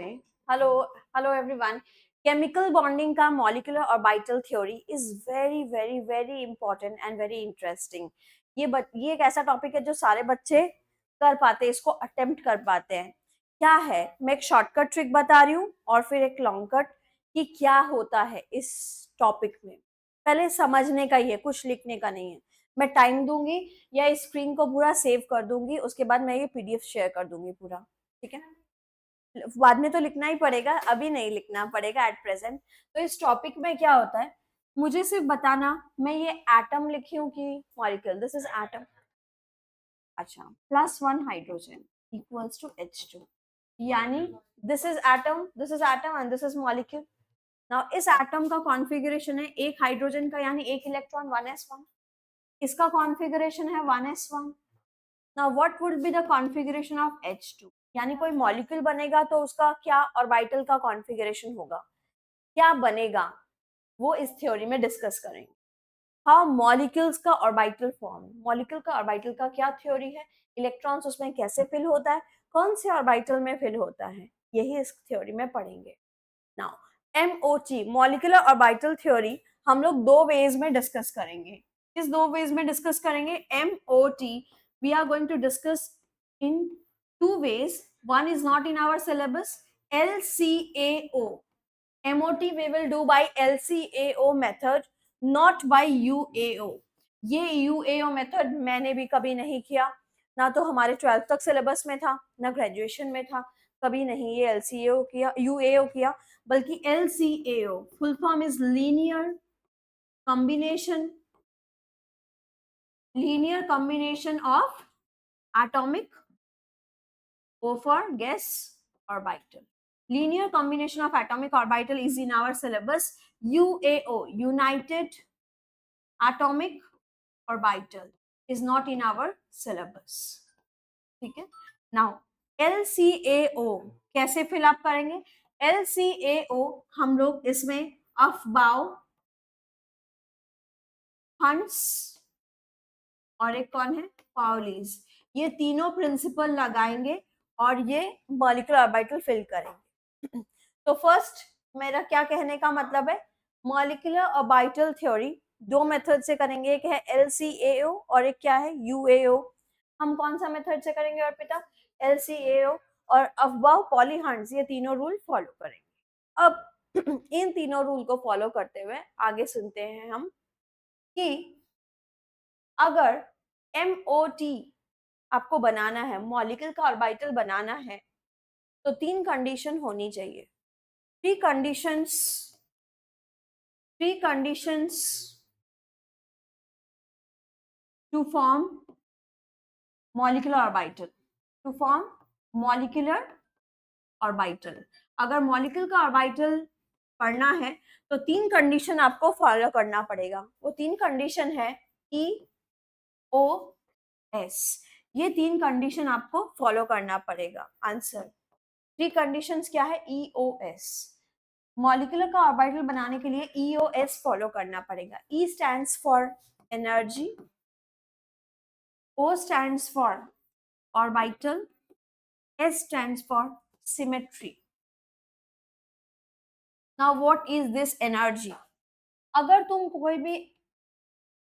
में hello hello everyone. Chemical bonding का molecular orbital theory is very very very important and very interesting. ये एक ऐसा topic है जो सारे बच्चे कर पाते हैं, इसको अटेम्प्ट कर पाते हैं। क्या है, मैं एक शॉर्टकट ट्रिक बता रही हूँ और फिर एक लॉन्ग कट कि क्या होता है इस टॉपिक में। पहले समझने का ही है, कुछ लिखने का नहीं है। मैं टाइम दूंगी या स्क्रीन को पूरा सेव कर दूंगी, उसके बाद मैं ये पीडीएफ शेयर कर दूंगी पूरा, ठीक है। बाद में तो लिखना ही पड़ेगा, अभी नहीं लिखना पड़ेगा एट प्रेजेंट। तो इस टॉपिक में क्या होता है, मुझे सिर्फ बताना मैं ये एटम लिखी हूँ कि मॉलिक्यूल। This is atom. अच्छा, +1 हाइड्रोजन इक्वल्स टू H2, यानी this is atom, this is atom and this is molecule. Now इस एटम का कॉन्फ़िगरेशन है एक हाइड्रोजन का, यानी एक इलेक्ट्रॉन 1s1। इसका कॉन्फ़िगरेशन है 1s1। Now what would be the configuration of H2, यानी कोई मॉलिक्यूल बनेगा तो उसका क्या ऑर्बिटल का कॉन्फ़िगरेशन होगा, क्या बनेगा, वो इस थ्योरी में डिस्कस करेंगे। हाउ मॉलिक्यूल्स का ऑर्बिटल फॉर्म, मॉलिक्यूल का ऑर्बिटल का क्या थ्योरी है, इलेक्ट्रॉन्स उसमें कैसे फिल होता है, कौन से ऑर्बिटल में फिल होता है, यही इस थ्योरी में पढ़ेंगे। Now MOT molecular orbital theory हम लोग दो वेज में डिस्कस करेंगे। किस दो वेज में डिस्कस करेंगे? MOT we are going to discuss in two ways. One is not in our syllabus. LCAO. MOT we will do by LCAO method, not by UAO. ये UAO मेथड मैंने भी कभी नहीं किया, ना तो हमारे 12th तक सिलेबस में था, ना ग्रेजुएशन में था। कभी नहीं ये LCAO किया, UAO किया, बल्कि LCAO full form is linear combination of atomic O for gas orbital. Linear combination of atomic orbital is in our syllabus. UAO, United Atomic Orbital, is not in our syllabus. ठीक है। Now LCAO कैसे fill up करेंगे? LCAO हम लोग इसमें Aufbau, hunts और एक कौन है, पाउलीज, ये तीनों प्रिंसिपल लगाएंगे और ये मॉलिक्यूलर ऑर्बिटल फिल करेंगे। तो फर्स्ट मेरा क्या कहने का मतलब है, मॉलिक्यूलर ऑर्बिटल थ्योरी दो मेथड से करेंगे, एक है LCAO और एक क्या है, UAO। हम कौन सा मेथड से करेंगे अर्पिता? LCAO और अफबाउ, पॉली, हंट्स, ये तीनों रूल फॉलो करेंगे। अब इन तीनों रूल को फॉलो करते हुए आगे सुनते हैं हम कि अगर MOT आपको बनाना है, मॉलिक्यूल का ऑर्बिटल बनाना है, तो तीन कंडीशन होनी चाहिए। Three conditions to form molecular orbital, to form molecular orbital. अगर मॉलिक्यूल का ऑर्बिटल पढ़ना है तो तीन कंडीशन आपको फॉलो करना पड़ेगा। वो तीन कंडीशन है EOS, ये तीन कंडीशन आपको फॉलो करना पड़ेगा। आंसर, थ्री कंडीशंस क्या है? EOS। मॉलिक्यूलर का ऑर्बिटल बनाने के लिए EOS फॉलो करना पड़ेगा। E stands for energy, O stands for orbital, S stands for symmetry. Now what is this energy? अगर तुम कोई भी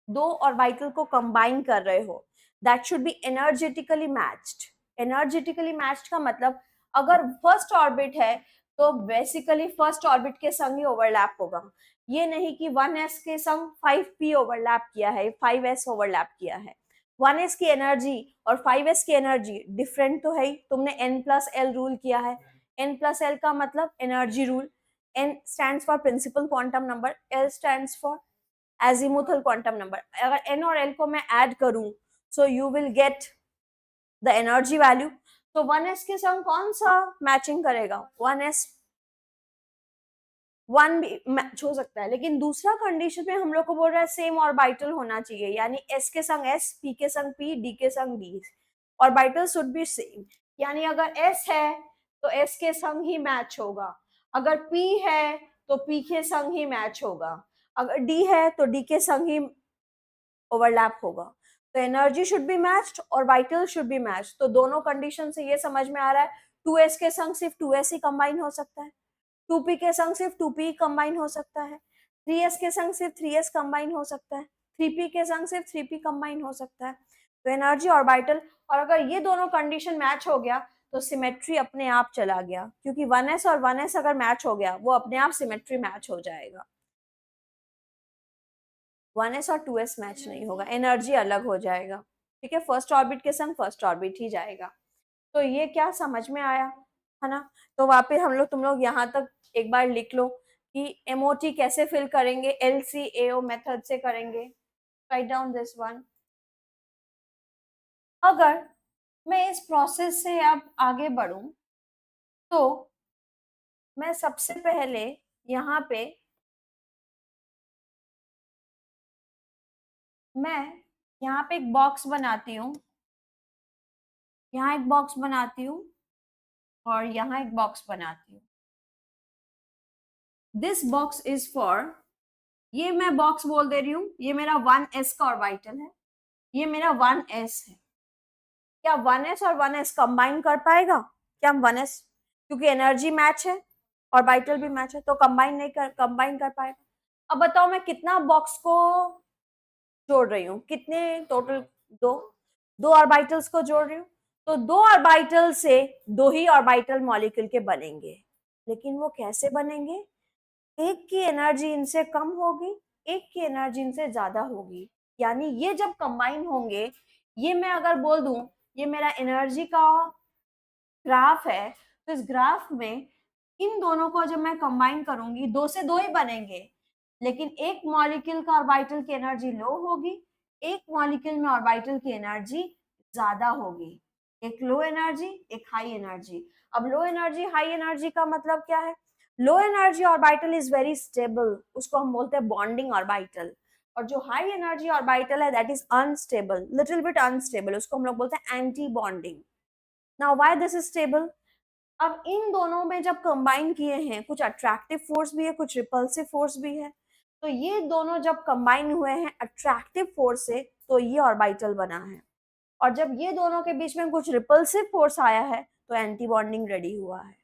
दो ऑर्बिटल को कंबाइन कर रहे हो, that should be energetically matched. Energetically matched का मतलब, अगर फर्स्ट ऑर्बिट है तो बेसिकली फर्स्ट ऑर्बिट के संग ही ओवरलैप होगा। ये नहीं कि 1s के संग 5p ओवरलैप किया है, 5s ओवरलैप किया है। 1s की एनर्जी और 5s की एनर्जी डिफरेंट तो है ही। तुमने n+l रूल किया है, n+l का मतलब energy rule. n stands for principal quantum number, l stands for azimuthal quantum number. अगर n और l को मैं ऐड करूं, so you will get the energy value. तो 1s के संग कौन सा मैचिंग करेगा? 1s, 1 भी मैच हो सकता है, लेकिन दूसरा कंडीशन में हम लोग को बोल रहा है सेम ऑर्बिटल होना चाहिए, यानी s के संग s, p के संग p, d के संग d, orbital should be same. यानी अगर s है तो s के संग ही मैच होगा, अगर p है तो p के संग ही मैच होगा, अगर d है तो d के संग ही ओवरलैप होगा। तो energy should be matched, orbital should be matched. तो दोनों कंडीशन से ये समझ में आ रहा है 2s के संग सिर्फ 2s ही कंबाइन हो सकता है, 2p के संग सिर्फ 2p कंबाइन हो सकता है, 3s के संग सिर्फ 3s कंबाइन हो सकता है, 3p के संग सिर्फ 3p कंबाइन हो सकता है। तो एनर्जी ऑर्बिटल, और अगर ये दोनों कंडीशन मैच हो गया तो सिमेट्री अपने आप चला गया, क्योंकि 1s और 1s अगर मैच हो गया वो अपने आप सिमेट्री मैच हो जाएगा। 1s और 2s मैच नहीं होगा, एनर्जी अलग हो जाएगा। ठीक है, फर्स्ट ऑर्बिट के संग फर्स्ट ऑर्बिट ही जाएगा। तो ये क्या समझ में आया, है ना? तो वापस हम लोग, तुम लोग यहाँ तक एक बार लिख लो कि एमओटी कैसे फिल करेंगे, एलसीएओ मेथड से करेंगे। Write down this one. अगर मैं इस प्रोसेस से अब आगे बढ़ूं तो मैं सबसे पहले यहाँ पे मैं यहाँ पे एक बॉक्स बनाती हूँ, यहाँ एक बॉक्स बनाती हूँ और यहाँ एक बॉक्स बनाती हूँ। दिस बॉक्स इज फॉर, ये मैं बॉक्स बोल दे रही हूँ, ये मेरा 1s का ऑर्बिटल है, ये मेरा 1s है। क्या 1s और 1s कंबाइन कर पाएगा? क्या हम 1s, क्योंकि एनर्जी मैच है, ऑर्बिटल भी मैच है, तो कंबाइन कर पाएगा। अब बताओ मैं कितना बॉक्स को जोड़ रही हूँ, कितने टोटल, दो, दो ऑर्बिटल्स को जोड़ रही हूँ। तो दो ऑर्बिटल से दो ही ऑर्बिटल मॉलिक्यूल के बनेंगे, लेकिन वो कैसे बनेंगे? एक की एनर्जी इनसे कम होगी, एक की एनर्जी इनसे ज्यादा होगी। यानी ये जब कंबाइन होंगे, ये मैं अगर बोल दूं ये मेरा एनर्जी का ग्राफ है, तो इस ग्राफ में इन दोनों को जब मैं कंबाइन करूंगी, दो से दो ही बनेंगे, लेकिन एक मॉलिक्यूल का ऑर्बिटल की एनर्जी लो होगी, एक मॉलिक्यूल में ऑर्बिटल की एनर्जी ज्यादा होगी, एक लो एनर्जी एक हाई एनर्जी। अब लो एनर्जी हाई एनर्जी का मतलब क्या है? Low energy orbital is very stable, उसको हम बोलते हैं बॉन्डिंग ऑर्बिटल, और जो हाई एनर्जी ऑर्बिटल है that is unstable, little bit unstable, उसको हम लोग बोलते हैं anti bonding. Now why this is stable? अब इन दोनों में जब कंबाइन किए हैं, कुछ अट्रैक्टिव फोर्स भी है, कुछ रिपल्सिव फोर्स भी है, तो ये दोनों जब कंबाइन हुए हैं अट्रैक्टिव फोर्स से, तो ये ऑर्बिटल बना है। और जब ये दोनों के बीच में कुछ रिपल्सिव फोर्स आया है तो एंटी बॉन्डिंग रेडी हुआ है।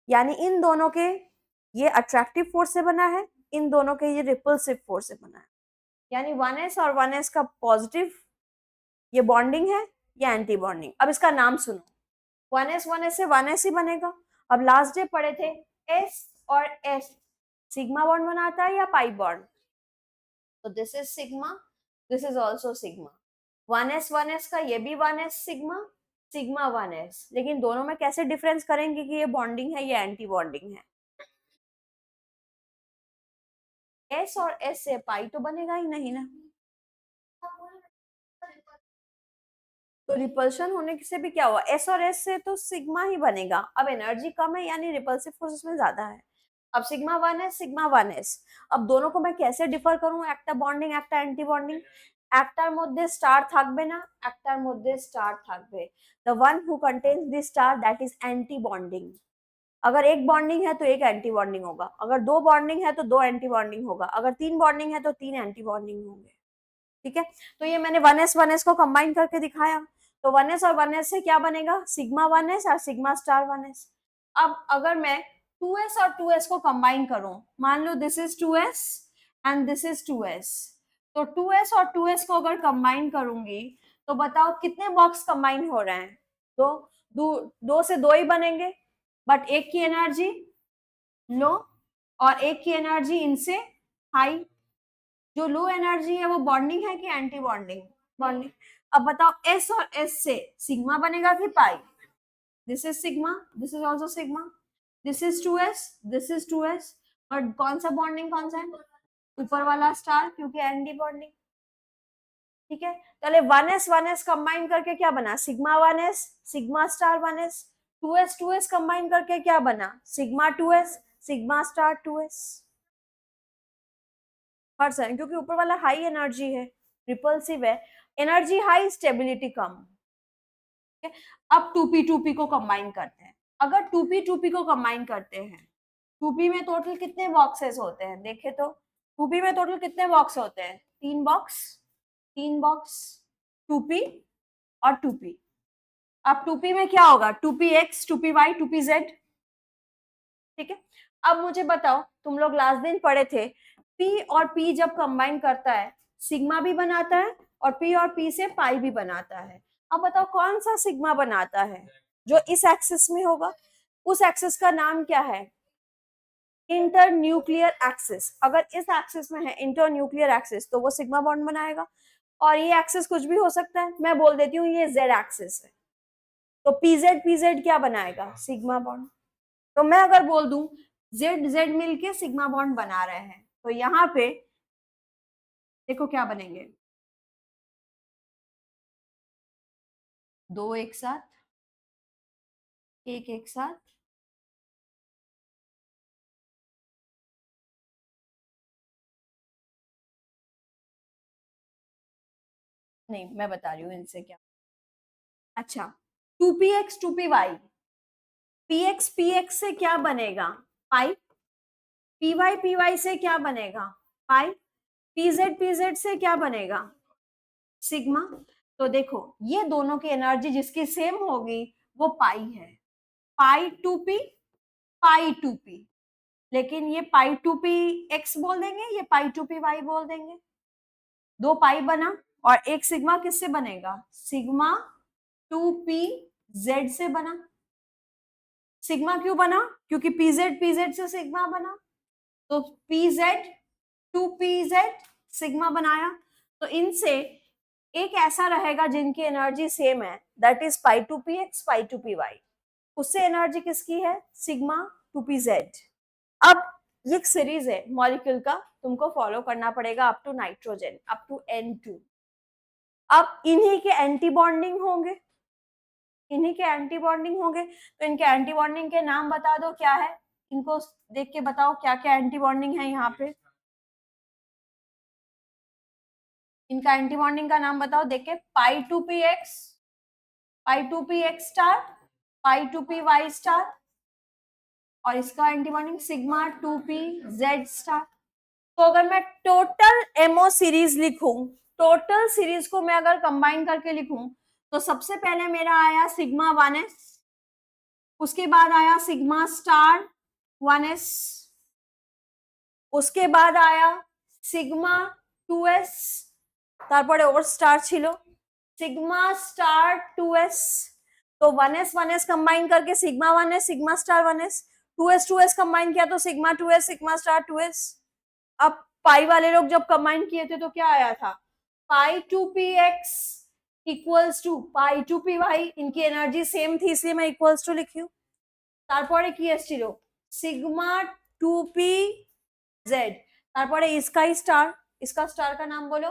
यानी इन दोनों के, ये अट्रैक्टिव फोर्स से बना है, इन दोनों के ये रिपल्सिव फोर्स से बना है। यानी 1s और 1s का पॉजिटिव ये बॉन्डिंग है, ये एंटी बॉन्डिंग। अब इसका नाम सुनो, 1s से 1s ही बनेगा। अब लास्ट डे पढ़े थे s और s सिग्मा बॉन्ड बनाता है या पाई बॉन्ड? तो this is sigma, this is also sigma. 1s का ये भी 1s सिग्मा, सिग्मा 1s, लेकिन दोनों में कैसे डिफरेंस करेंगे कि ये बॉन्डिंग है या एंटी बॉन्डिंग है? s और s से पाई तो बनेगा ही नहीं ना, तो रिपल्शन होने से भी क्या हुआ, s और s से तो सिग्मा ही बनेगा। अब एनर्जी कम है यानी रिपल्सिव फोर्स इसमें ज्यादा है। अब सिग्मा 1s सिग्मा 1s, अब दोनों को मैं कैसे डिफर करूं, একটা বন্ডিং একটা অ্যান্টি বন্ডিং, একটার মধ্যে স্টার থাকবে না, একটার মধ্যে স্টার থাকবে, the one who contains the star that is anti bonding। अगर एक बॉन्डिंग है तो एक एंटी बॉन्डिंग होगा, अगर दो बॉन्डिंग है तो दो एंटी बॉन्डिंग होगा, अगर तीन बॉन्डिंग है तो तीन एंटी बॉन्डिंग होंगे। ठीक है, तो ये मैंने 1s को कंबाइन करके दिखाया, तो 1s और 1s से क्या बनेगा, सिग्मा 1s और सिग्मा स्टार 1s। अब अगर मैं 2s और 2s को कंबाइन करूं, मान लो this is 2s and this is 2s, तो 2s और 2s को अगर कंबाइन करूंगी तो बताओ कितने बॉक्स कंबाइन हो रहे हैं? दो, दो से दो ही बनेंगे, बट एक की एनर्जी लो और एक की एनर्जी इनसे हाई। जो लो एनर्जी है वो बॉन्डिंग है कि एंटी बॉन्डिंग? बॉन्डिंग। अब बताओ s और s से सिग्मा बनेगा कि pi? This is sigma, this is also sigma, this is 2s, this is 2s, और कौन सा बॉन्डिंग कौन सा है? ऊपर वाला स्टार, क्योंकि एंटी बॉन्डिंग। ठीक है, चले 1s कंबाइन करके क्या बना, sigma 1s sigma star 1s, 2s combine करके क्या बना, sigma 2s sigma star 2s। हर सेकंड, क्योंकि ऊपर वाला हाई एनर्जी है, रिपल्सिव है, एनर्जी हाई स्टेबिलिटी कम। ठीक है, अब 2p को कंबाइन करते हैं। अगर 2p को कंबाइन करते हैं, 2p में टोटल कितने बॉक्सेस होते हैं देखे तो, 2p में टोटल कितने बॉक्स होते हैं, तीन बॉक्स, तीन बॉक्स 2p और 2p। अब 2p में क्या होगा, 2px 2py 2pz, ठीक है। अब मुझे बताओ, तुम लोग लास्ट दिन पढ़े थे p और p जब कंबाइन करता है सिग्मा भी बनाता है और p और p से पाई भी बनाता है। अब बताओ कौन सा सिग्मा बनाता है, जो इस एक्सिस में होगा। उस एक्सिस का नाम क्या है, इंटर न्यूक्लियर एक्सिस। अगर इस एक्सिस में है इंटर न्यूक्लियर एक्सिस तो वो सिग्मा बॉन्ड बनाएगा। और ये एक्सिस कुछ भी हो सकता है, मैं बोल देती हूँ ये जेड एक्सिस है, तो पीजेड पीजेड क्या बनाएगा, सिग्मा बॉन्ड। तो मैं अगर बोल दूं जेड जेड मिलके सिग्मा बॉन्ड बना रहे हैं, तो यहाँ पे देखो क्या बनेंगे, दो एक साथ, एक एक साथ, नहीं मैं बता रही हूँ इनसे क्या। अच्छा, 2px 2py, px से क्या बनेगा, पाई, py से क्या बनेगा, पाई, pz से क्या बनेगा, सिग्मा। तो देखो ये दोनों की एनर्जी जिसकी सेम होगी वो पाई है, पाई 2p पाई 2p। लेकिन ये पाई 2p x बोल देंगे, ये पाई 2p y बोल देंगे, दो पाई बना। और एक सिग्मा किससे बनेगा, सिग्मा 2p z से बना। सिग्मा क्यों बना, क्योंकि pz से सिग्मा बना, तो pz 2pz सिग्मा बनाया। तो इनसे एक ऐसा रहेगा जिनकी एनर्जी सेम है, that is pi 2px pi 2py। उससे एनर्जी किसकी है, सिग्मा 2pz। अब ये एक सीरीज है मॉलिक्यूल का, तुमको फॉलो करना पड़ेगा up to nitrogen, up to N2। अब इन्हीं के एंटी बॉन्डिंग होंगे, इन्हीं के एंटी बॉन्डिंग होंगे, तो इनके एंटी बॉन्डिंग के नाम बता दो क्या है, इनको देख के बताओ क्या क्या एंटी बॉन्डिंग है यहाँ पे। इनका एंटी बॉन्डिंग का नाम बताओ देख के, पाई 2px पाई 2px स्टार, पाई 2py स्टार, और इसका anti bonding sigma 2pz star. तो अगर मैं टोटल एमओ सीरीज लिखूं, टोटल सीरीज को मैं अगर कंबाइन करके लिखूं, तो सबसे पहले मेरा आया सिग्मा 1s, उसके बाद आया सिग्मा स्टार 1s, उसके बाद आया सिग्मा 2s, তারপরে ওর স্টার ছিল सिग्मा स्टार 2s। तो 1s 1s कंबाइन करके sigma 1s sigma star 1s, 2s combine किया तो sigma 2s sigma star 2s। अब पाई वाले लोग जब कंबाइन किए थे तो क्या आया था, पाई 2px equals to pi 2py। इनकी एनर्जी सेम थी इसलिए मैं इक्वल्स टू लिखी हूँ। তারপরে কি এসেছিল, সিগমা 2pz, তারপরে इसका स्टार, इसका स्टार का नाम बोलो,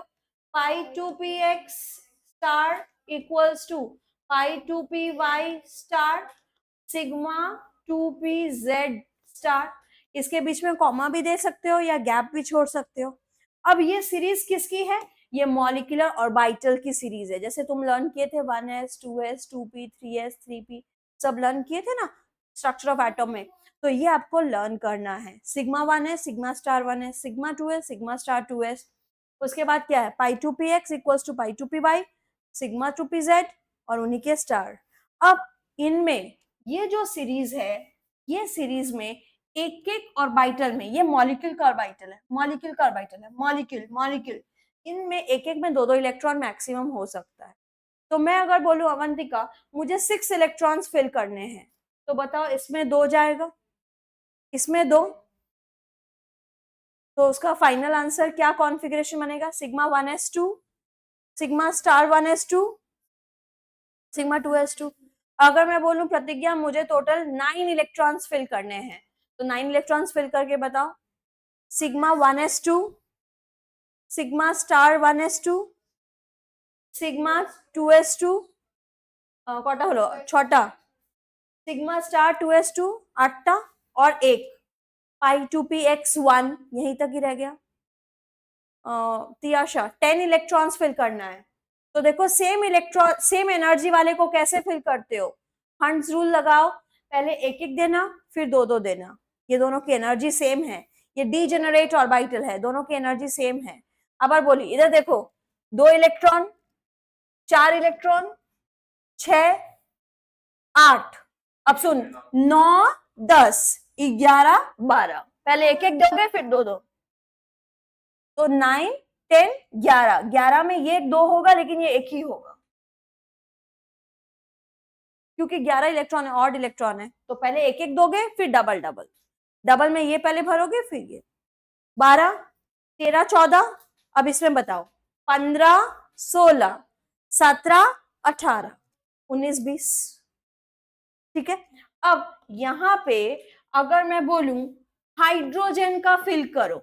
pi 2px star equals to pi 2py star sigma 2pz star. इसके बीच में कॉमा भी दे सकते हो या गैप भी छोड़ सकते हो। अब ये सीरीज किसकी है, ये मॉलिक्यूलर ऑर्बिटल की सीरीज है। जैसे तुम लर्न किए थे 1s 2s 2p 3s 3p, सब लर्न किए थे ना स्ट्रक्चर ऑफ एटम में, तो ये आपको लर्न करना है। सिग्मा 1 है सिग्मा स्टार 1 है, सिग्मा 2 है सिग्मा स्टार 2s। उसके बाद क्या है, pi 2px equals to pi 2py sigma 2pz और उन्हीं के स्टार। अब इनमें ये जो सीरीज है, ये सीरीज में एक एक ऑर्बिटल में, ये मॉलिक्यूल का ऑर्बिटल है, मॉलिक्यूल का ऑर्बिटल है, मॉलिक्यूल मॉलिक्यूल, इनमें एक एक में दो दो इलेक्ट्रॉन मैक्सिमम हो सकता है। तो मैं अगर बोलूं अवंतिका मुझे 6 इलेक्ट्रॉन्स फिल करने हैं, तो बताओ इसमें 2 जाएगा, इसमें 2, तो उसका फाइनल आंसर क्या कॉन्फ़िगरेशन बनेगा, sigma 1s2 sigma star 1s2 sigma 2s2। अगर मैं बोलूं प्रतिज्ञा मुझे टोटल 9 इलेक्ट्रॉन्स फिल करने हैं, तो 9 इलेक्ट्रॉन्स फिल करके बताओ, sigma 1s2 sigma star 1s2 sigma 2s2 কটা হলো 6টা, सिग्मा स्टार 2s2 8टा और एक पाई 2px1 यहीं तक ही रह गया। तियाशा 10 इलेक्ट्रॉन्स फिल करना है। तो देखो सेम इलेक्ट्रॉन सेम एनर्जी वाले को कैसे फिल करते हो, हंट्स रूल लगाओ, पहले एक एक देना फिर दो दो देना। ये दोनों की एनर्जी सेम है, ये डीजेनरेट ऑर्बिटल है, दोनों की एनर्जी सेम है। अब बोली इधर देखो, 2 इलेक्ट्रॉन 4 इलेक्ट्रॉन 6 8। अब सुन, 9, 10, 11, 12, पहले एक एक दोगे फिर दो दो, तो 9, 10, 11, 11 में ये दो होगा लेकिन ये एक ही होगा क्योंकि 11 इलेक्ट्रॉन है, ऑड इलेक्ट्रॉन है, तो पहले एक एक दोगे फिर डबल डबल, डबल में ये पहले भरोगे फिर ये। 12, 13, 14, अब इसमें बताओ 15, 16, 17, 18, 19, 20, ठीक है। अब यहां पे अगर मैं बोलूं हाइड्रोजन का फिल करो,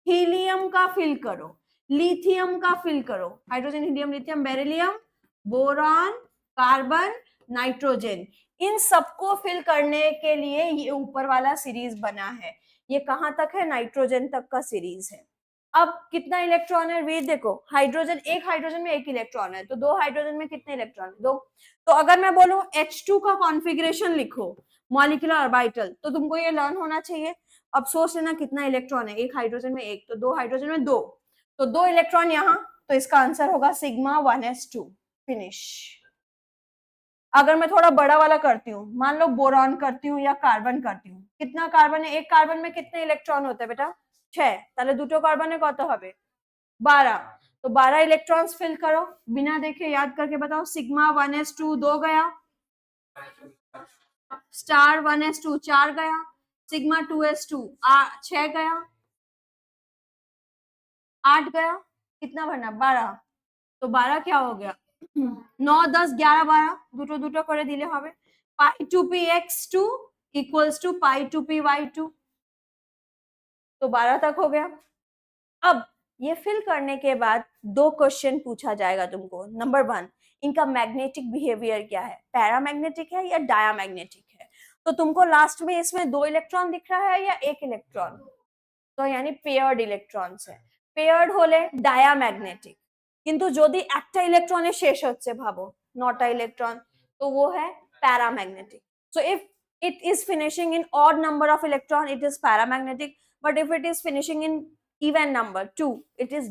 हीलियम का फिल करो, लिथियम का फिल करो, hydrogen, helium, lithium, beryllium, boron, carbon, nitrogen, इन सबको फिल करने के लिए ये ऊपर वाला सीरीज बना है। ये कहां तक है? नाइट्रोजन तक का सीरीज है। अब कितना इलेक्ट्रॉन है वे देखो, हाइड्रोजन, एक हाइड्रोजन में एक इलेक्ट्रॉन है, तो दो हाइड्रोजन में कितने इलेक्ट्रॉन है? दो। तो अगर मैं बोलूं H2 का कॉन्फ़िगरेशन लिखो मॉलिक्यूलर ऑर्बिटल, तो तुमको ये लर्न होना चाहिए। अब सोच लेना कितना इलेक्ट्रॉन है, एक हाइड्रोजन में एक, तो दो हाइड्रोजन में दो, तो दो इलेक्ट्रॉन यहाँ, तो इसका आंसर होगा सिग्मा 1s2, फिनिश। अगर मैं थोड़ा बड़ा वाला करती हूँ, मान लो बोरॉन करती हूँ या कार्बन करती हूँ, कितना कार्बन है? एक कार्बन में कितने इलेक्ट्रॉन होते हैं बेटा? 6, তাহলে দুটো কার্বনে কত হবে? 12, तो 12 इलेक्ट्रॉन्स फिल करो, बिना देखे याद करके बताओ। सिग्मा 1s2 2 गया, स्टार 1s2 4 गया, सिग्मा 2s2 6 गया, 8 गया, कितना भरना? 12, तो 12 क्या हो गया? 9, 10, 11, 12 দুটো দুটো করে দিলে হবে। পাই 2px2 equals to pi 2py2, तो 12 तक हो गया। अब ये फिल करने के बाद दो क्वेश्चन पूछा जाएगा तुमको। नंबर 1, इनका मैग्नेटिक बिहेवियर क्या है, पैरामैग्नेटिक है या डायामैग्नेटिक है? तो तुमको लास्ट में इसमें दो इलेक्ट्रॉन दिख रहा है या एक इलेक्ट्रॉन? तो यानी पेयर्ड इलेक्ट्रॉन्स है। पेयर्ड होले डायामैग्नेटिक, किंतु যদি একটা ইলেকট্রনে শেষ হচ্ছে ভাবো 9টা ইলেকট্রন, তো वो है paramagnetic. So if it is finishing in odd number of electron, it is paramagnetic, but if it is finishing in even number 2, it is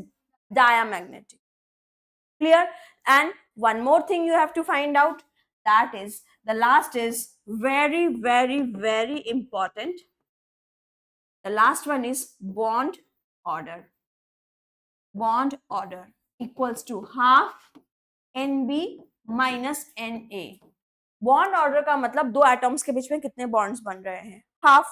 diamagnetic. Clear? And one more thing you have to find out, that is the last is very very very important. The last one is bond order. Bond order equals to half Nb minus Na. Bond order का मतलब दो atoms के बीच में कितने bonds बन रहे हैं? Half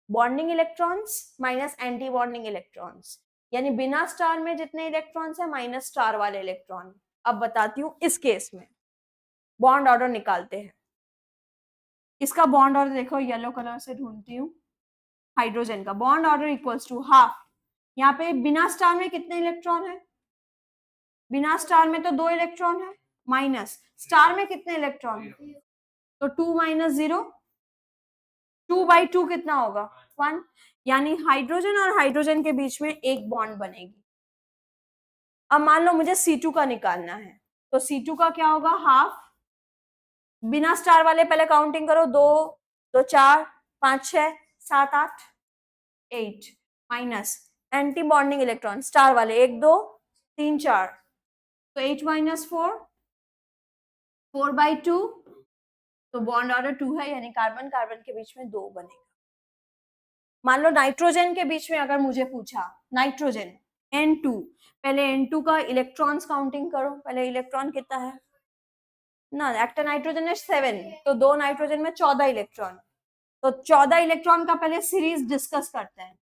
bonding electrons minus anti bonding electrons, यानी बिना स्टार में जितने इलेक्ट्रॉन्स है माइनस स्टार वाले इलेक्ट्रॉन। अब बताती हूँ इस केस में बॉन्ड ऑर्डर निकालते हैं। इसका बॉन्ड ऑर्डर देखो, येलो कलर से ढूंढती हूँ। हाइड्रोजन का bond order equals to half, यहाँ पे बिना स्टार में कितने इलेक्ट्रॉन है? बिना स्टार में तो दो इलेक्ट्रॉन है, माइनस स्टार में कितने इलेक्ट्रॉन है? तो 2 माइनस 0, 2/2 कितना होगा? 1, यानी हाइड्रोजन और हाइड्रोजन के बीच में एक बॉन्ड बनेगी। अब मान लो मुझे C2 का निकालना है, तो C2 का क्या होगा? हाफ, बिना स्टार वाले पहले काउंटिंग करो, 2, 2, 4, 5, 6, 7, 8, 8, minus anti bonding electron star वाले 1, 2, 3, 4, तो 8 माइनस 4, 4/2, तो बॉन्ड ऑर्डर 2 है, यानी कार्बन कार्बन के बीच में 2 बनेगा। मान लो नाइट्रोजन के बीच में अगर मुझे पूछा, नाइट्रोजन N2, पहले N2 का इलेक्ट्रॉन्स काउंटिंग करो, पहले इलेक्ट्रॉन कितना है ना, একটা नाइट्रोजन है 7, तो दो नाइट्रोजन में 14 इलेक्ट्रॉन, तो 14 इलेक्ट्रॉन का पहले सीरीज डिस्कस करते हैं।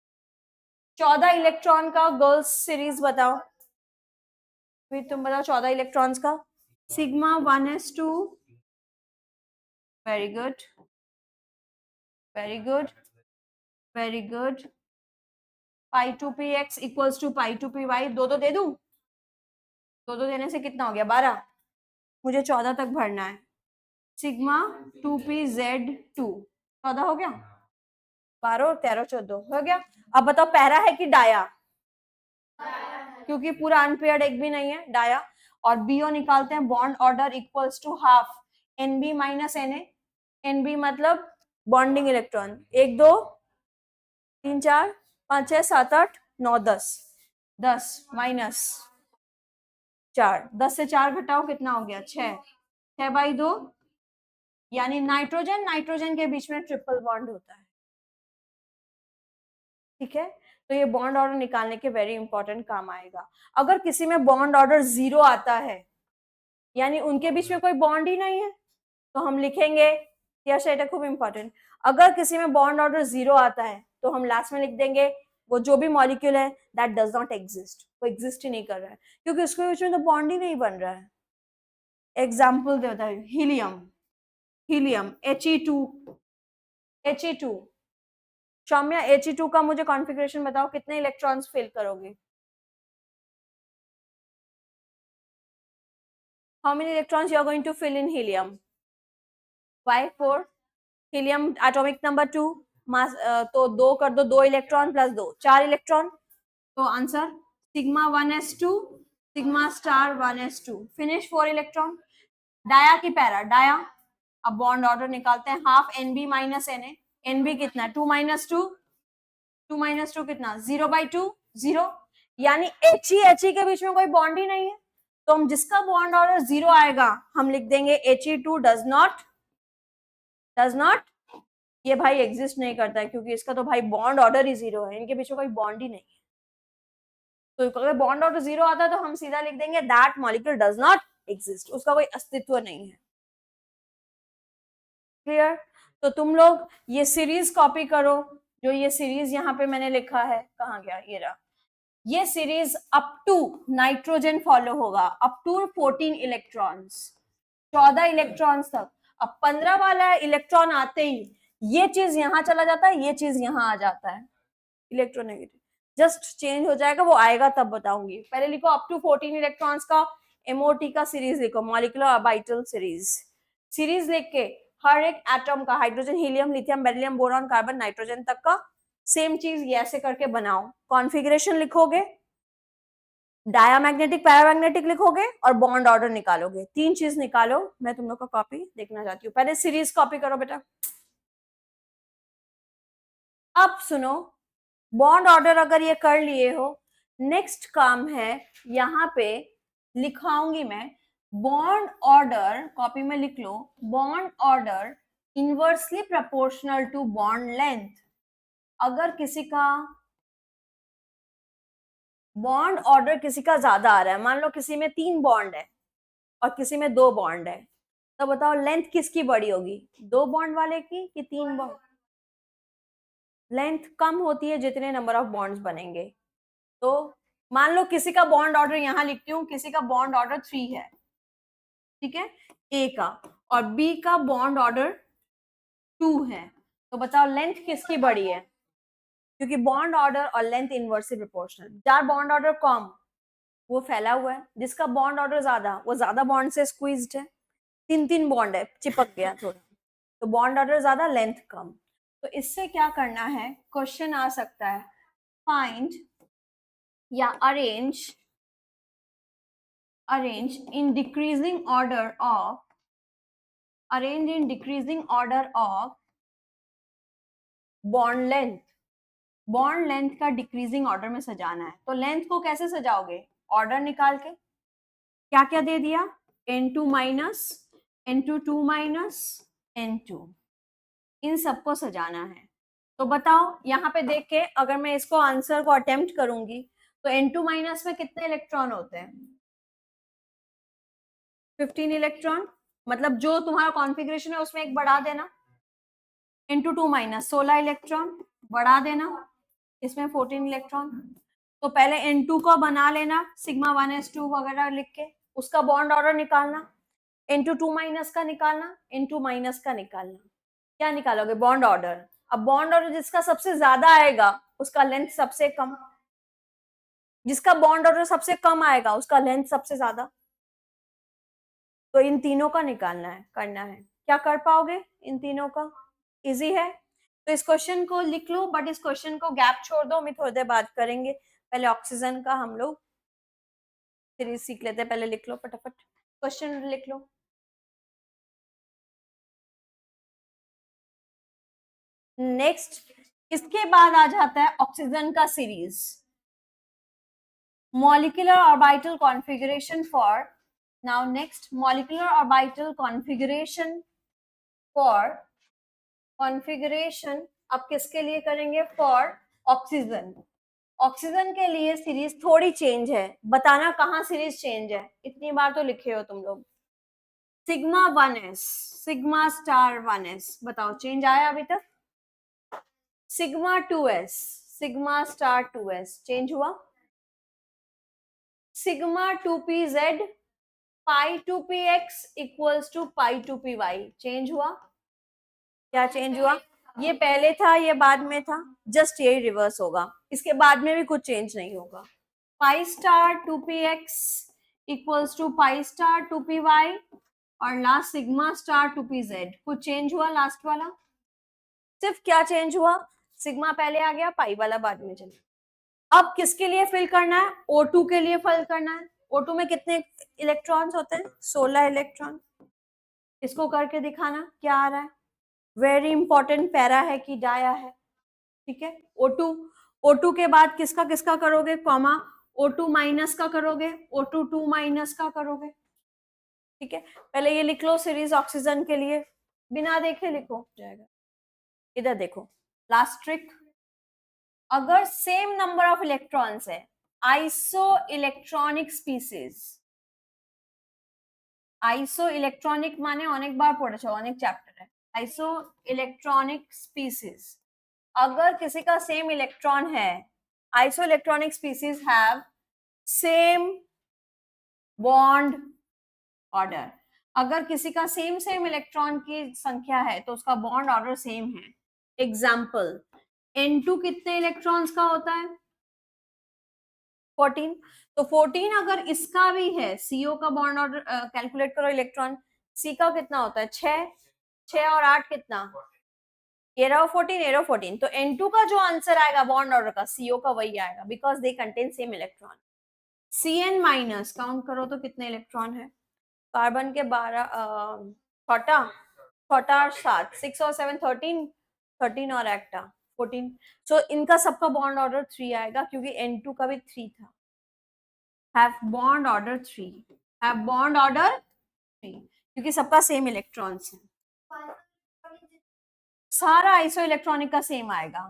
14 इलेक्ट्रॉन का गर्ल्स सीरीज बताओ, फिर तुम बताओ 14 इलेक्ट्रॉन्स का। Sigma 1s2, very good very good very good, pi 2px equals to pi 2py, दो दे दूं? दो देने से कितना हो गया? 12, मुझे 14 तक भरना है। सिग्मा 2pz2, 14 हो गया, 12, 13, 14 हो गया। अब बताओ पैरा है कि डाया? क्योंकि पूरा अनपेयर्ड एक भी नहीं है, डाया। और बीओ निकालते हैं, bond order equals to half NB minus NA. NB मतलब बॉन्डिंग इलेक्ट्रॉन, 1, 2, 3, 4, 5, 6, 7, 8, 9, 10, 10 माइनस 4, 10 से 4 घटाओ कितना हो गया? 6, 6/2, यानी नाइट्रोजन नाइट्रोजन के बीच में ट्रिपल बॉन्ड होता है, ठीक है। तो ये बॉन्ड ऑर्डर निकालने के वेरी इंपॉर्टेंट काम आएगा। अगर किसी में बॉन्ड ऑर्डर 0 आता है, यानी उनके बीच में कोई बॉन्ड ही नहीं है, तो हम लिखेंगे, यस এটা खूब इंपॉर्टेंट, अगर किसी में बॉन्ड ऑर्डर 0 आता है तो हम लास्ट में लिख देंगे वो जो भी मॉलिक्यूल है दैट डज नॉट एग्जिस्ट, वो एग्जिस्ट ही नहीं कर रहा है, क्योंकि उसके बीच में तो बॉन्ड ही नहीं बन रहा है। एग्जाम्पल देता है, helium, helium He2, He2, Saumya He2 का मुझे कॉन्फ़िगरेशन बताओ, कितने इलेक्ट्रॉन्स फिल करोगे? How many electrons you are going to fill in helium? 5 4। Helium atomic number 2, mass तो 2 कर दो, 2 इलेक्ट्रॉन प्लस 2 4 इलेक्ट्रॉन, तो answer sigma 1s2 sigma star 1s2 finish 4 electron. Dia की पैरा, डाया, अब bond order निकालते हैं, half Nb minus Na, Nb कितना 2 minus 2, 2 minus 2 कितना 0/2 0, यानी He के बीच में कोई बॉन्ड ही नहीं है, तो हम जिसका बॉन्ड ऑर्डर 0 आएगा हम लिख देंगे He2 डज नॉट, ये भाई एग्जिस्ट नहीं करता है, क्योंकि इसका तो भाई बॉन्ड ऑर्डर ही 0 है, इनके बीच में कोई बॉन्ड ही नहीं है। तो अगर बॉन्ड ऑर्डर 0 आता है तो हम सीधा लिख देंगे that molecule does not exist, उसका कोई अस्तित्व नहीं है। क्लियर? तो तुम लोग ये सीरीज कॉपी करो, जो ये सीरीज यहाँ पे मैंने लिखा है, कहाँ गया, ये रहा, ये series up to nitrogen follow होगा, अप टू 14 इलेक्ट्रॉन्स, 14 इलेक्ट्रॉन्स तक। अब 15 वाला इलेक्ट्रॉन आते ही ये चीज यहाँ चला जाता है, ये चीज यहाँ आ जाता है, इलेक्ट्रोनेगेटिव जस्ट चेंज हो जाएगा, वो आएगा तब बताऊंगी। पहले लिखो अप टू 14 इलेक्ट्रॉन्स का MOT का सीरीज लिखो, मॉलिक्यूलर ऑर्बिटल सीरीज, सीरीज लिख के हर एक एटम का, hydrogen helium lithium beryllium boron carbon nitrogen तक का सेम चीज ये ऐसे करके बनाओ, कॉन्फ़िगरेशन लिखोगे, डायामैग्नेटिक पैरामैग्नेटिक लिखोगे और बॉन्ड ऑर्डर निकालोगे, 3 चीज निकालो। मैं तुम लोग का कॉपी देखना चाहती हूँ, पहले सीरीज कॉपी करो बेटा। अब सुनो, बॉन्ड ऑर्डर अगर ये कर लिए हो, नेक्स्ट काम है यहाँ पे लिखाऊंगी मैं, बॉन्ड ऑर्डर कॉपी में लिख लो, bond order inversely proportional to bond length. अगर किसी का बॉन्ड ऑर्डर किसी का ज्यादा आ रहा है, मान लो किसी में 3 बॉन्ड है और किसी में 2 बॉन्ड है, तो बताओ लेंथ किसकी बड़ी होगी, 2 बॉन्ड वाले की कि 3 बॉन्ड? लेंथ कम होती है जितने नंबर ऑफ बॉन्ड्स बनेंगे। तो मान लो किसी का बॉन्ड ऑर्डर यहाँ लिखती हूँ, किसी का बॉन्ड ऑर्डर 3 है, ठीक है, ए का, और बी का बॉन्ड ऑर्डर 2 है, तो बताओ लेंथ किसकी बड़ी है, क्योंकि बॉन्ड ऑर्डर और लेंथ इनवर्सली प्रोपोर्शनल। जार बॉन्ड ऑर्डर कम, वो फैला हुआ है, जिसका बॉन्ड ऑर्डर ज्यादा वो ज्यादा बॉन्ड से स्क्वीज्ड है, 3 बॉन्ड है, चिपक गया थोड़ा, तो बॉन्ड ऑर्डर ज्यादा लेंथ कम। तो इससे क्या करना है, क्वेश्चन आ सकता है, फाइंड या arrange in decreasing order of bond length, bond length का डिक्रीजिंग ऑर्डर में सजाना है। तो लेंथ को कैसे सजाओगे, ऑर्डर निकाल के, क्या क्या दे दिया, N2 minus N2 minus N2, इन सबको सजाना है। तो बताओ यहाँ पे देख के अगर मैं इसको आंसर को अटेम्प्ट करूंगी तो N2 माइनस में कितने इलेक्ट्रॉन होते हैं, 15 इलेक्ट्रॉन, मतलब जो तुम्हारा कॉन्फ़िगरेशन है उसमें एक बढ़ा देना, N2 माइनस 16 इलेक्ट्रॉन, बढ़ा देना, इसमें 14 इलेक्ट्रॉन। तो पहले N2 को बना लेना, सिग्मा 1s2 वगैरह लिख के उसका बॉन्ड ऑर्डर निकालना, N2 माइनस का निकालना, N2 माइनस का निकालना, क्या निकालोगे, बॉन्ड ऑर्डर। अब बॉन्ड ऑर्डर जिसका सबसे ज्यादा आएगा उसका लेंथ सबसे कम, जिसका बॉन्ड ऑर्डर सबसे कम आएगा उसका लेंथ सबसे ज्यादा, तो इन तीनों का निकालना है, करना है, क्या कर पाओगे इन तीनों का, इजी है। तो इस क्वेश्चन को लिख लो, बट इस क्वेश्चन को गैप छोड़ दो, मैं थोड़ी देर बात करेंगे, पहले ऑक्सीजन का हम लोग सीरीज सीख लेते हैं, पहले लिख लो फटाफट, क्वेश्चन लिख लो। नेक्स्ट इसके बाद आ जाता है ऑक्सीजन का series, molecular orbital configuration for, now next molecular orbital configuration for configuration, अब किसके लिए करेंगे? For oxygen. ऑक्सीजन के लिए सीरीज थोड़ी चेंज है, बताना कहाँ सीरीज चेंज है, इतनी बार तो लिखे हो तुम लोग। Sigma 1s, sigma star 1s, बताओ चेंज आया अभी तक? Sigma 2s, sigma star 2s change हुआ? Sigma 2pz, pi 2px equals to pi 2py change हुआ? क्या चेंज हुआ? ये पहले था, ये बाद में था, जस्ट यही रिवर्स होगा, इसके बाद में भी कुछ चेंज नहीं होगा। Pi star 2px equals to pi star 2py और लास्ट सिग्मा स्टार 2pz, कुछ चेंज हुआ लास्ट वाला? सिर्फ क्या चेंज हुआ? सिग्मा पहले आ गया, पाई वाला बाद में चला। अब किसके लिए फिल करना है? O2 के लिए फिल करना है। O2 में कितने इलेक्ट्रॉन्स होते हैं? 16 इलेक्ट्रॉन। इसको करके दिखाना क्या आ रहा है। वेरी इंपॉर्टेंट पैरा है कि डाया है, ठीक है। O2, O2 के बाद किसका किसका करोगे? कॉमा O2 माइनस का करोगे, O2 2 माइनस का करोगे, ठीक है। पहले ये लिख लो सीरीज ऑक्सीजन के लिए, बिना देखे लिखो जाएगा। इधर देखो लास्ट ट्रिक, अगर सेम नंबर ऑफ इलेक्ट्रॉन्स है, iso electronic species, iso electronic माने अनेक बार पढ़े, अनेक चैप्टर है। आइसो इलेक्ट्रॉनिक स्पीसीज, अगर किसी का सेम इलेक्ट्रॉन है, iso electronic species have same bond order. अगर किसी का सेम सेम इलेक्ट्रॉन की संख्या है तो उसका बॉन्ड ऑर्डर सेम है। एग्जाम्पल, N2 कितने इलेक्ट्रॉन्स का होता है? 14। तो 14 अगर इसका भी है, CO का बॉन्ड ऑर्डर कैलकुलेट करो, इलेक्ट्रॉन C का कितना होता है? 6, 6 और 8 कितना? ये रहा 14, ये रहा 14। तो N2 का जो आंसर आएगा बॉन्ड ऑर्डर का, CO का वही आएगा, because they contain same electron. Cn minus count करो तो कितने इलेक्ट्रॉन है? कार्बन के 12, छोटा छोटा और 7, 6 और 7 13, 13 और एक्टा 14। सो इनका सबका बॉन्ड ऑर्डर 3 आएगा, क्योंकि N2 का भी 3 था। Have bond order 3, have bond order 3, क्योंकि सबका सेम इलेक्ट्रॉन्स है। सारा आइसो इलेक्ट्रॉनिक का सेम आएगा,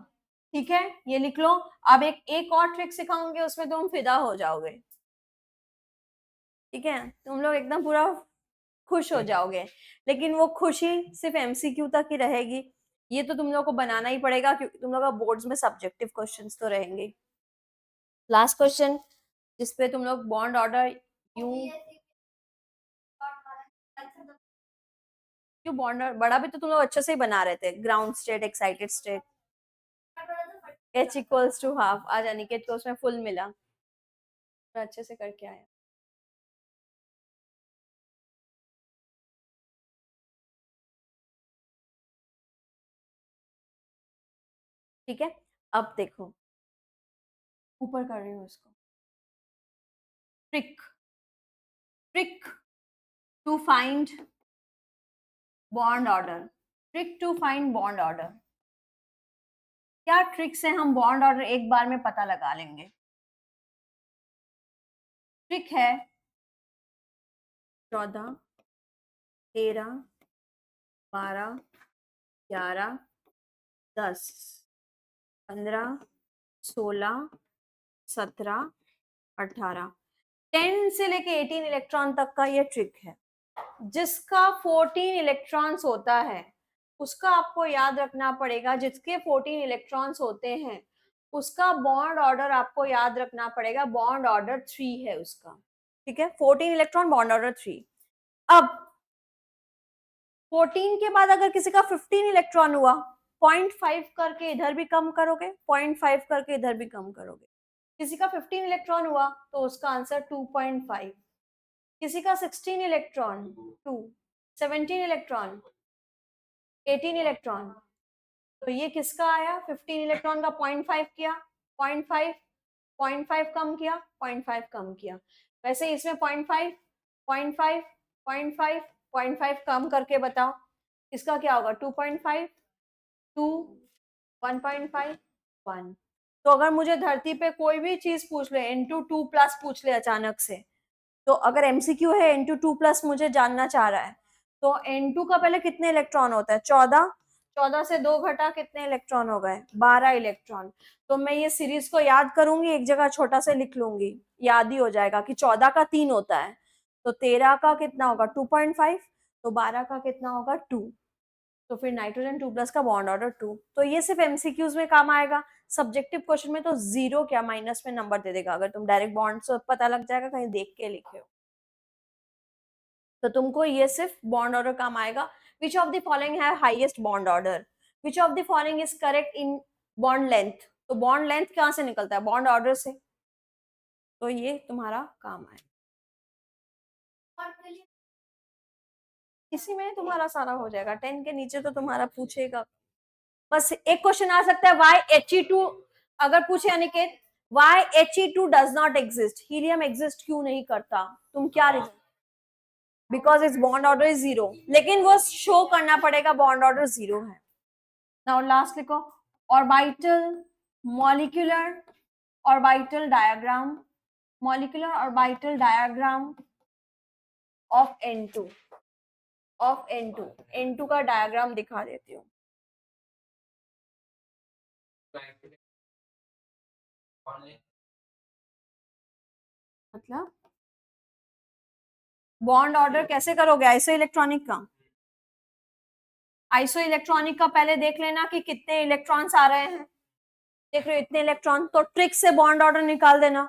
ठीक है। ये लिख लो। अब एक और ट्रिक सिखाऊंगी, उसमें तुम फिदा हो जाओगे, ठीक है। तुम लोग एकदम पूरा खुश हो जाओगे, लेकिन वो खुशी सिर्फ MCQ तक ही रहेगी। ये तो तुम लोग को बनाना ही पड़ेगा, क्योंकि तुम लोग का बोर्ड्स में सब्जेक्टिव क्वेश्चंस तो रहेंगे। लास्ट क्वेश्चन जिसपे तुम लोग बॉन्ड ऑर्डर क्यों बॉन्ड बड़ा भी तो तुम लोग अच्छे से ही बना रहे थे, ground state, excited state, H equals to half. आज अनिकेत को उसमें फुल मिला, तो अच्छे से करके आया। ठीक है, अब देखो ऊपर कर रही हूँ इसको। Trick, trick to find bond order, trick to find bond order. क्या ट्रिक से हम बॉन्ड ऑर्डर एक बार में पता लगा लेंगे? ट्रिक है 14, 13, 12, 11, 10, 15, 16, 17, 18, 10 से लेके 18 इलेक्ट्रॉन तक का ये ट्रिक है। जिसका 14 इलेक्ट्रॉन्स होता है उसका आपको याद रखना पड़ेगा, जिसके 14 इलेक्ट्रॉन्स होते हैं उसका बॉन्ड ऑर्डर आपको याद रखना पड़ेगा, बॉन्ड ऑर्डर 3 है उसका, ठीक है। 14 इलेक्ट्रॉन, बॉन्ड ऑर्डर 3। अब 14 के बाद अगर किसी का 15 इलेक्ट्रॉन हुआ, 0.5 करके इधर भी कम करोगे, 0.5 करके इधर भी कम करोगे। किसी का 15 इलेक्ट्रॉन हुआ तो उसका आंसर 2.5, किसी का 16 इलेक्ट्रॉन 2, 17 इलेक्ट्रॉन 18 इलेक्ट्रॉन, तो ये किसका आया? 15 इलेक्ट्रॉन का 0.5 किया, 0.5, 0.5 कम किया, 0.5 कम किया। वैसे इसमें 0.5, 0.5, 0.5, 0.5 कम करके बताओ इसका क्या होगा? 2.5, 2, 1.5, 1। तो अगर मुझे धरती पे कोई भी चीज पूछ ले, N2 2 प्लस पूछ ले अचानक से, तो अगर MCQ है N2 2 प्लस मुझे जानना चाह रहा है, तो N2 का पहले कितने इलेक्ट्रॉन होता है? 14। 14 से 2 घटा कितने इलेक्ट्रॉन हो गए? 12 इलेक्ट्रॉन। तो मैं ये सीरीज को याद करूंगी, एक जगह छोटा से लिख लूंगी, याद ही हो जाएगा कि 14 का 3 होता है, तो 13 का कितना होगा? 2.5, तो 12 का कितना होगा? 2। तो फिर नाइट्रोजन 2 प्लस का बॉन्ड ऑर्डर 2। तो ये सिर्फ एमसीक्यूज में काम आएगा, सब्जेक्टिव क्वेश्चन में तो जीरो क्या माइनस में नंबर दे देगा अगर तुम डायरेक्ट बॉन्ड से पता लग जाएगा, कहीं देख के लिखे हो तो तुमको ये सिर्फ बॉन्ड ऑर्डर काम आएगा। विच ऑफ द फॉलोइंग है highest bond order? Which of the following is correct in bond length? तो बॉन्ड लेंथ कहाँ से निकलता है? बॉन्ड ऑर्डर से। तो ये तुम्हारा काम है, इसी में तुम्हारा सारा हो जाएगा। 10 के नीचे तो तुम्हारा पूछेगा, बस एक क्वेश्चन आ सकता है, वाई He2 अगर पूछे Aniket, why He2 does not exist, helium exist क्यों नहीं करता, तुम क्या reason? Because its bond order is zero, लेकिन वो शो करना पड़ेगा बॉन्ड ऑर्डर जीरो है। नाउ लास्ट लिखो, orbital molecular orbital diagram, molecular orbital diagram of N2, of N2, N2 का डायग्राम दिखा देती हूँ। मतलब बॉन्ड ऑर्डर कैसे करोगे आइसो इलेक्ट्रॉनिक का? आइसो इलेक्ट्रॉनिक का पहले देख लेना कि कितने इलेक्ट्रॉन्स आ रहे हैं, देख रहे हो इतने इलेक्ट्रॉन, तो ट्रिक से बॉन्ड ऑर्डर निकाल देना।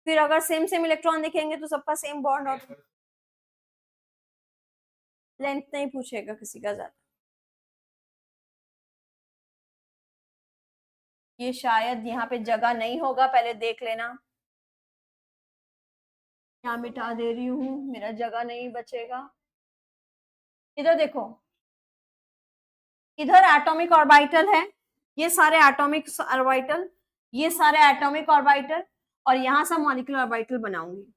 फिर अगर सेम सेम इलेक्ट्रॉन दिखेंगे तो सबका सेम बॉन्ड ऑर्डर। लेंथ नहीं पूछेगा किसी का ज्यादा। ये शायद यहाँ पे जगह नहीं होगा, पहले देख लेना। यहाँ मिटा दे रही हूँ, मेरा जगह नहीं बचेगा। इधर देखो, इधर एटॉमिक ऑर्बिटल है, ये सारे एटॉमिक ऑर्बिटल, ये सारे एटॉमिक ऑर्बिटल, और यहां से मॉलिक्यूलर ऑर्बिटल बनाऊंगी।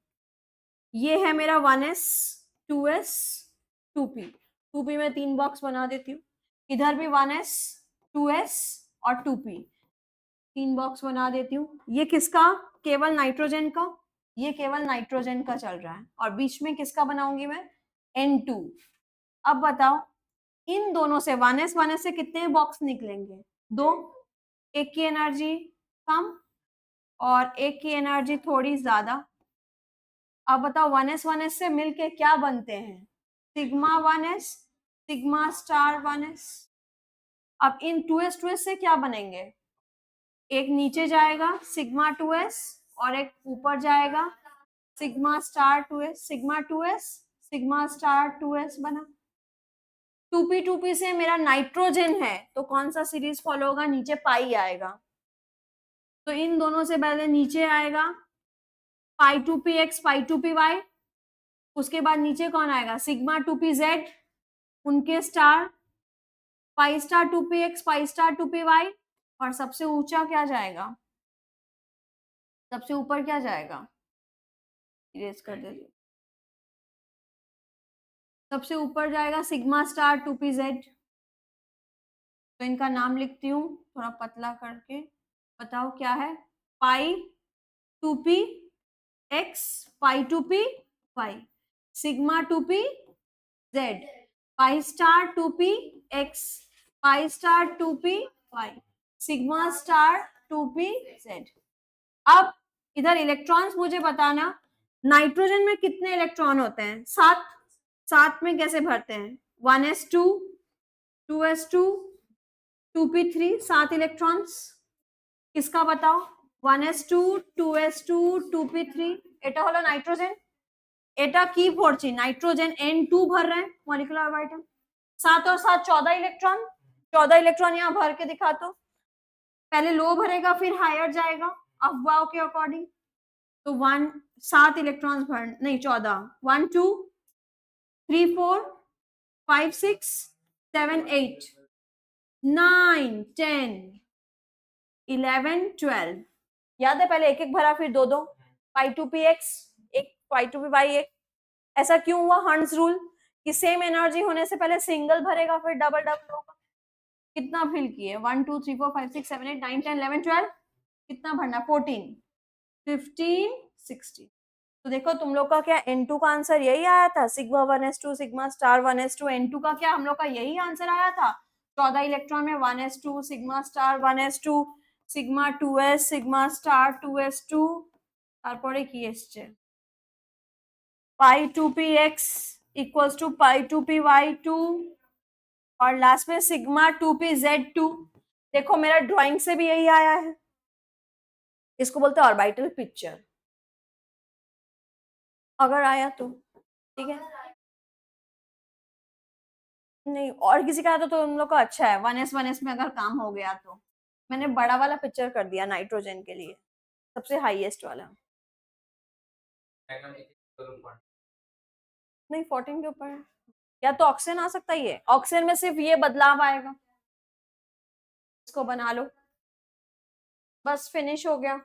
ये है मेरा 1s 2s 2p, 2p में 3 बॉक्स बना देती हूँ। इधर भी 1s 2s और 2p 3 बॉक्स बना देती हूँ। ये किसका? केवल नाइट्रोजन का, ये केवल नाइट्रोजन का चल रहा है, और बीच में किसका बनाऊंगी मैं? N2। अब बताओ इन दोनों से 1s से कितने बॉक्स निकलेंगे? 2। एक की एनर्जी कम और एक की एनर्जी थोड़ी ज्यादा। अब बताओ 1s से मिलके क्या बनते हैं? Sigma 1s, sigma star 1s। अब इन 2s से क्या बनेंगे? एक नीचे जाएगा सिग्मा 2s, और एक ऊपर जाएगा sigma star 2s, sigma 2s sigma star 2s बना। 2p से मेरा नाइट्रोजन है, तो कौन सा सीरीज फॉलो होगा? नीचे पाई आएगा, तो इन दोनों से पहले नीचे आएगा पाई 2px पाई 2py, उसके बाद नीचे कौन आएगा? सिग्मा 2pz, उनके स्टार पाई स्टार 2px पाई स्टार 2py, और सबसे ऊंचा क्या जाएगा? सबसे ऊपर क्या जाएगा? इरेज कर दे, सबसे ऊपर जाएगा सिग्मा स्टार 2pz। तो इनका नाम लिखती हूँ थोड़ा पतला करके, बताओ क्या है? पाई 2p x पाई 2p y, sigma 2p z, pi star 2p x pi star 2p y, sigma star 2p z। अब इधर इलेक्ट्रॉन्स मुझे बताना, नाइट्रोजन में कितने इलेक्ट्रॉन होते हैं? 7। 7 में कैसे भरते हैं? 1s2 2s2 2p3, 7 electrons. किसका बताओ? 1s2 2s2 2p3, এটা হলো নাইট্রোজেন, এটা কি ভরছি? নাইট্রোজেন N2 भर रहे हैं मॉलिक्यूलर ऑर्बिटल, 7 और 7 14 इलेक्ट्रॉन, 14 इलेक्ट्रॉन यहाँ भर के दिखा, तो पहले लो भरेगा फिर हायर जाएगा अफवाह के अकॉर्डिंग। तो 7 इलेक्ट्रॉन्स भर, नहीं 14, 1 2 3 4 5 6 7 8 9 10 11 12। याद है? पहले एक एक भरा फिर दो दो, पाई 2px एक पाई 2py एक। ऐसा क्यों हुआ? हंस रूल, कि सेम एनर्जी होने से पहले सिंगल भरेगा फिर डबल डबल होगा। कितना फिल किए? 1 2 3 4 5 6 7 8 9 10 11 12, कितना भरना? 14 15 16। तो देखो तुम लोग का क्या N2 का आंसर यही आया था, sigma 1s2 sigma star 1s2। N2 का क्या हम लोग का यही आंसर आया था, 14 इलेक्ट्रॉन में 1s2 sigma star 1s2 sigma 2s sigma star 2s2 তারপরে কি এসছে पाई 2px equals to pi 2py2 और लास्ट में सिग्मा 2pz2। देखो मेरा ड्राइंग से भी यही आया है, इसको बोलते हैं ऑर्बिटल पिक्चर, अगर आया तो ठीक है। नहीं और किसी का आया तो तुम लोग का अच्छा है, 1s में अगर काम हो गया तो। मैंने बड़ा वाला पिक्चर कर दिया नाइट्रोजन के लिए, सबसे हाईएस्ट वाला। नहीं 14 के ऊपर है, या तो ऑक्सीजन आ सकता ही है, ऑक्सीजन में सिर्फ ये बदलाव आएगा, इसको बना लो, बस फिनिश हो गया।